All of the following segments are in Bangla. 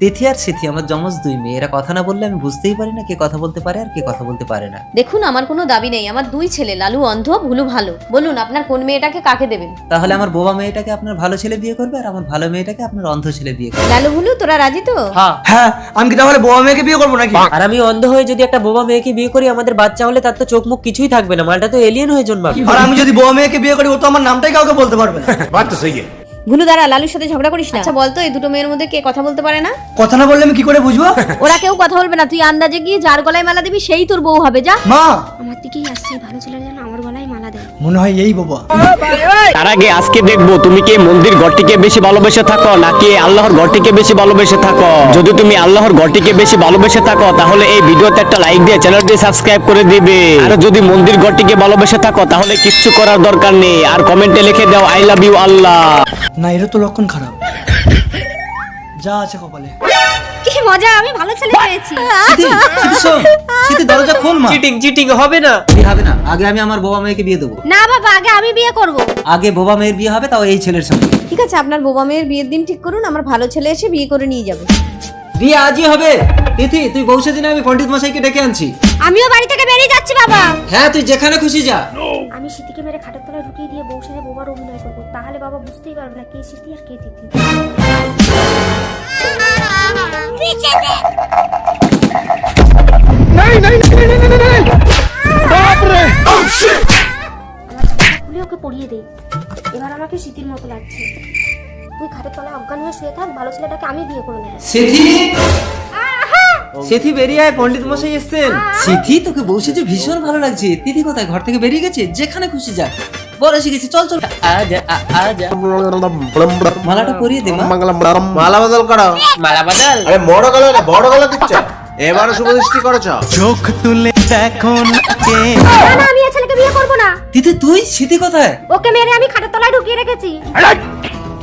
তিথি আর সিথি আমার যমজ দুই মেয়ে, এরা কথা না বললে আমি বুঝতেই পারি না কে কথা বলতে পারে আর কে কথা বলতে পারে না। দেখুন, আমার কোনো দাবি নেই, আমার দুই ছেলে, লালু অন্ধ, ভুলু ভালো। বলুন আপনার কোন মেয়েটাকে কাকে দেবেন? তাহলে আমার বোবা মেয়েটাকে আপনার ভালো ছেলে বিয়ে করবে আর আমার ভালো মেয়েটাকে আপনার অন্ধ ছেলে বিয়ে করবে। লালু ভুলু তোরা রাজি তো? হ্যাঁ, আমি কি তাহলে বোবা মেয়েকে বিয়ে করবো নাকি? আর আমি অন্ধ হয়ে যদি একটা বোবা মেয়েকে বিয়ে করি, আমাদের বাচ্চা হলে তার তো চোখ মুখ কিছুই থাকবে না, মালটা তো এলিয়েন হয়ে জন্মাবে। আর আমি যদি বোবা মেয়েকে বিয়ে করি, ও তো আমার নামটাই কাউকে বলতে পারবে না। बात तो सही है। ভুলু দাঁড়া, লালুর সাথে ঝগড়া করিস না। আচ্ছা বলতো, এই দুটো মেয়ের মধ্যে কে কথা বলতে পারে না? কথা না বললে আমি কি করে বুঝবো? ওরা কেউ কথা বলবে না, তুই আন্দাজে গিয়ে যার গলায় মালা দিবি সেই তোর বউ হবে। যা। মা, আমার দিকেই আসছে, ভালো ছেলের যেন আমার গলায় মালা দেয়। মনে হয় এই বাবা। তার আগে আজকে দেখবো তুমি কি মন্দির ঘরটিকে বেশি ভালোবেসে থাকো নাকি আল্লাহর ঘরটিকে বেশি ভালোবেসে থাকো। যদি তুমি আল্লাহর ঘরটিকে বেশি ভালোবেসে থাকো তাহলে এই ভিডিওতে একটা লাইক দিয়ে চ্যানেলটি সাবস্ক্রাইব করে দিবে। আর যদি মন্দির ঘরটিকে ভালোবেসে থাকো তাহলে কিচ্ছু করার দরকার নেই, আর কমেন্টে লিখে দাও আই লাভ ইউ আল্লাহ। না, এটা তো লক্ষণ খারাপ। যা আছে কপালে। কি মজা, আমি ভালো ছেলে পেয়েছি। সিথি, সিথি শোন, সিথি দরজা খোল মা। চিটিং চিটিং হবে না। বিয়ে হবে না, আগে আমি আমার বোবা মেয়েকে বিয়ে দেবো। না বাবা, আগে আমি বিয়ে করব। আগে বোবা মেয়ের বিয়ে হবে, তাও এই ছেলের সঙ্গে। ঠিক আছে, আপনার বোবা মেয়ের বিয়ের দিন ঠিক করুন, আমার ভালো ছেলে এসে বিয়ে করে নিয়ে যাবে। বিয়ে আজই হবে। তিথি, তুই বউসে দিনে আমি পণ্ডিত মশাইকে ডেকে আনছি। আমিও বাড়ি থেকে বেরিয়ে যাচ্ছি বাবা। হ্যাঁ, তুই যেখানে খুশি যা। আমি সিটিকে মেরে খাটের তলায় ঢুকিয়ে দিয়ে বউ সাথে বোবার অভিনয় করবো, তাহলে বাবা বুঝতেই পারবে না কে সিটি আর কে তিথি। খুলে ওকে পড়িয়ে দে। এবার আমাকে সিটির মতো লাগছে। তুই খাটের তলায় অজ্ঞান হয়ে শুয়ে থাক, ভালো ছেলেটাকে আমি বিয়ে করে নেবো। সিথি, সিথি বেরিয়ে আয়, পণ্ডিত মশাই এসেছেন। সিথি তোকে বউসে যে ভীষণ ভালো লাগছে। তিথি কোথায়? ঘর থেকে বেরিয়ে গেছে? যেখানে খুশি যা। বড় এসে গেছি, চল চল। আজা আজা, মালাটা পরিয়ে দে মা। মালা বদল করো। মালা বদল। আরে বড় গলা দিচ্ছ। এবারে শুভ দৃষ্টি করেছ। না না, আমি এই ছেলেকে বিয়ে করবো না। তিথি তুই? সিথি কোথায়? ওকে মেরে আমি খাটের তলায় ঢুকিয়ে রেখেছি।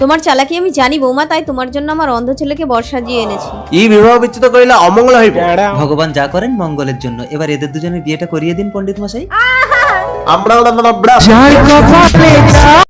তোমার চালাকি আমি জানি বৌমা, তাই তোমার জন্য আমার অন্ধ ছেলেকে বর্ষা দিয়ে এনেছি। ই বিবাহ বিচ্ছেদ করিলে অমঙ্গল হইব। ভগবান যা করেন মঙ্গলের জন্য। এবার এদের দুজনের বিয়েটা করিয়ে দিন পণ্ডিত মশাই। আমরা